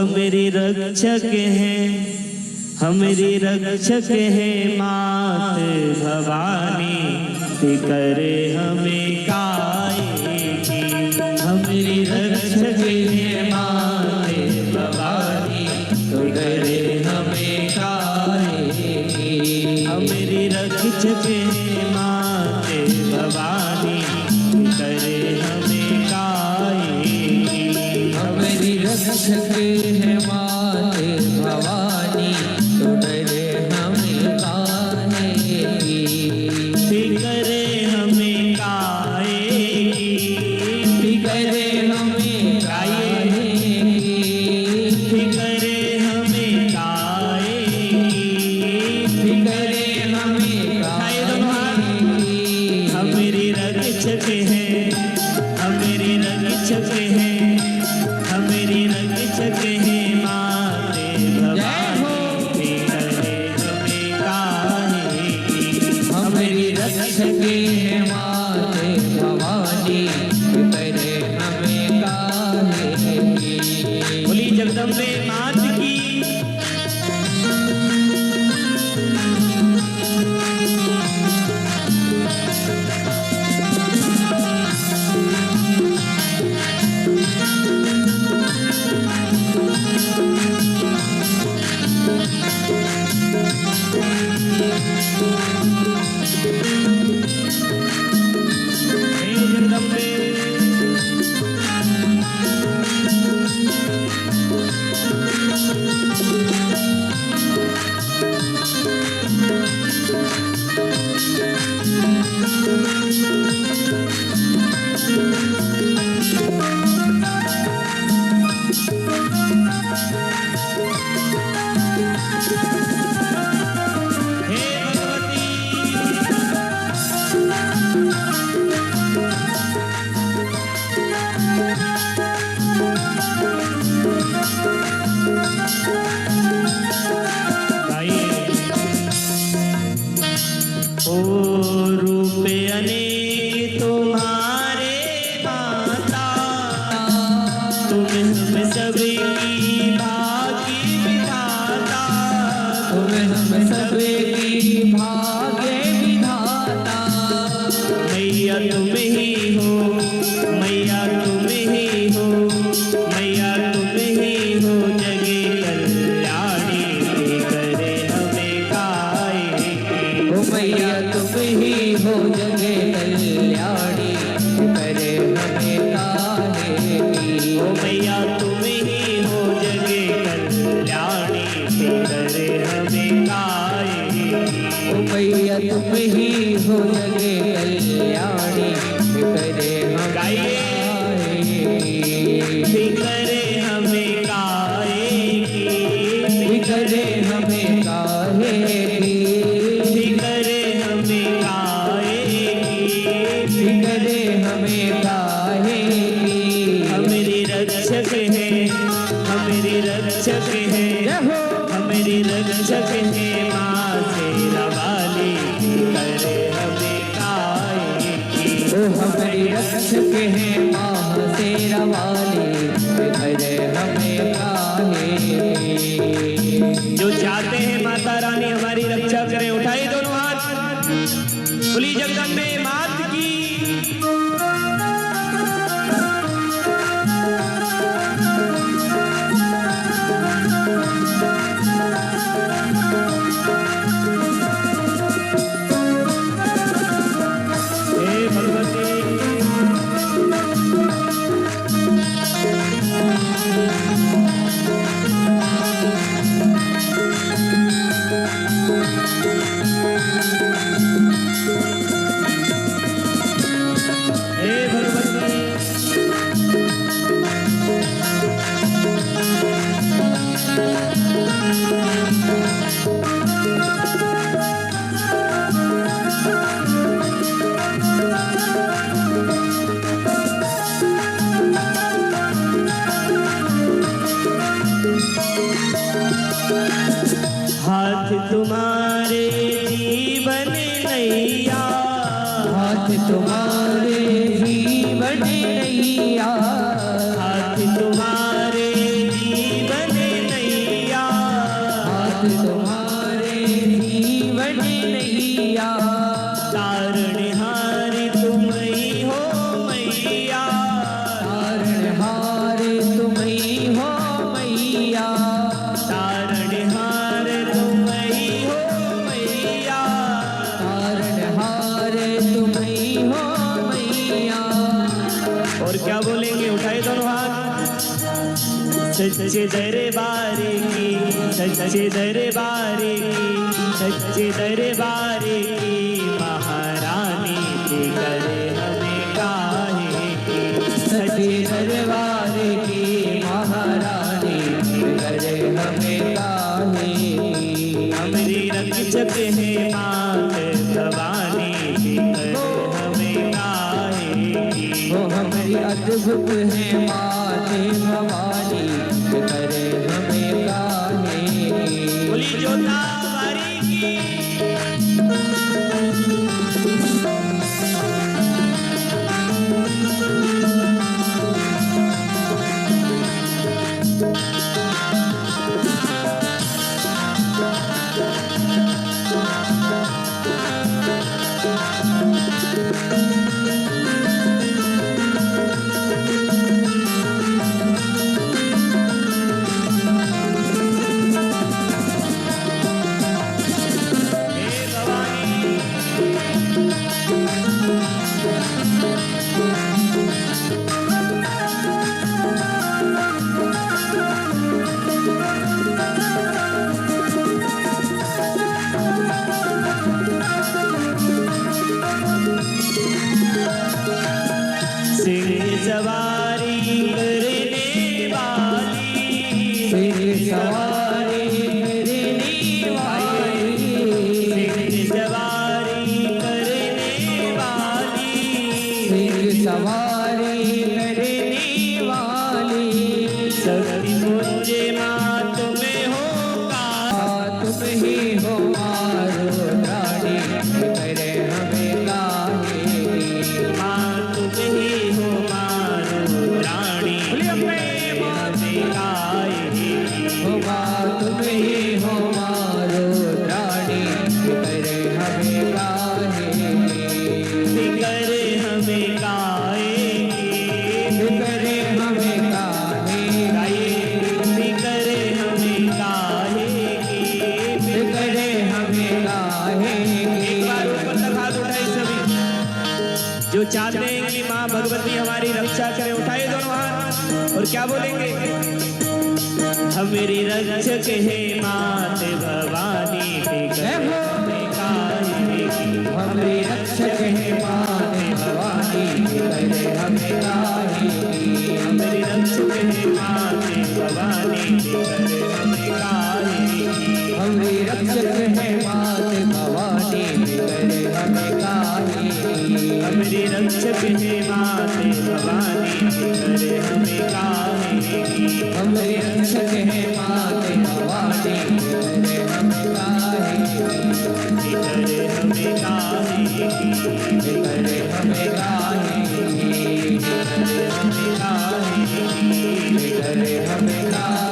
हमारी रक्षक है, हमारी रक्षक है मात भवानी, फिकर हमें काएगी। हमारी रक्षक है मात भवानी, फिकर हमें काएगी। हमारी रक्षक है मात भवानी, फिकर हमें काएगी। हमारी रक्षक है मात भवानी, तो डरे हमें काहेगी। फिकर हमें काएगी, फिकर हमें काहेगी। फिकर हमें काएगी। फिकर हमें काहेगी। हमारी रक्षक है, हमारी रक्षक है, हमारी रक्षक है माते भवानी, फिकर हमें काहेगी। हमारी रक्षक है मात भवानी, फिकर हमें काहेगी। बोली जगदम्बे मात की। हे जगदम्बे। हे भगवती। ओ रूप अनेक तुम्हारे माता, तुम हम सबकी भाग्य विधाता। तुम हम सबकी भाग्य विधाता। मैया तुम ही हो, मैया तुम ही हो, मैया तुम ही हो जगे कल्याणी, फिकर हमें काएगी। ओ मैया तुम ही हो जगे कल्याणी, फिकर हमें काहेगी। ओ मैया तुम ही हो जगे कल्याणी, फिकर हमें काएगी। ओ मैया तुम ही हो जगे कल्याणी, फिकर हमें काहेगी। फिकर हमें काएगी। फिकर हमें काहेगी। फिकर हमें काएगी। फिकर हमें काहेगी। हमारी रक्षक है, हमारी रक्षक है, हमारी रक्षक है माँ शेरा वाली, फिकर हमें काएगी। ओ हमारी रक्षक है माँ तेरा वाली, फिकर हमें काहेगी। जो चाहते हैं माता रानी हमारी रक्षा करें, उठाइए दोनों हाथ, बोली जगदम्बे मात की। हे भगवती। हे भगवती। हाथ तुम्हारे जीवन नैया, हाथ तुम्हारे जीवन नैया, हाथ तुम्हारे जीवन सच्चे दरबार की, सच्चे दरबार की, सच्चे दरबार की महारानी फिकर हमें काहे की। सच्चे दरबार की महारानी फिकर हमें काहे की। हमारी रक्षक है मात भवानी फिकर हमें काहे की। वो हमारी अद्भुत है माते भवानी फिकर हमें काहे की। बोली जोतावारी की। सवारी करने वाली, सिर सवारी करने वाली, सिर सवारी करने वाली, सिर सवारी करने वाली। शक्ति मुझे माँ तुम्हें होगा, तुम ही हो मारो रानी फिकर हमें काहे की। माँ तुम ही हो मारो रानी हमें काहे की। हो माँ तुम ही हो मारो रानी फिकर हमें काहे की। फिकर हमें काहे की। फिकर हमें काहे गाइए फिकर हमें काहे की। फिकर हमें काहे की। एक बार ऊपर तक हाथ उठाए सभी जो चाहते हैं कि माँ भगवती हमारी रक्षा करे, उठाए दोनों हाथ और क्या बोलेंगे। हमारी रक्षक है मात भवानी फिकर हमें काहे की। हमारी रक्षक है माते भवानी फिकर हमें काहे की। हमारी रक्षक है मात भवानी फिकर हमें काहे की। हमारी रक्षक है माते भवानी फिकर हमें काहे की। हमारी रक्षक है मात भवानी फिकर हमें काहे की। हमारी रक्षक है माते भवानी फिकर हमें काहे की। फिकर हमें काहे की। फिकर हमें काहे की। फिकर हमें काहे की। फिकर हमें काहे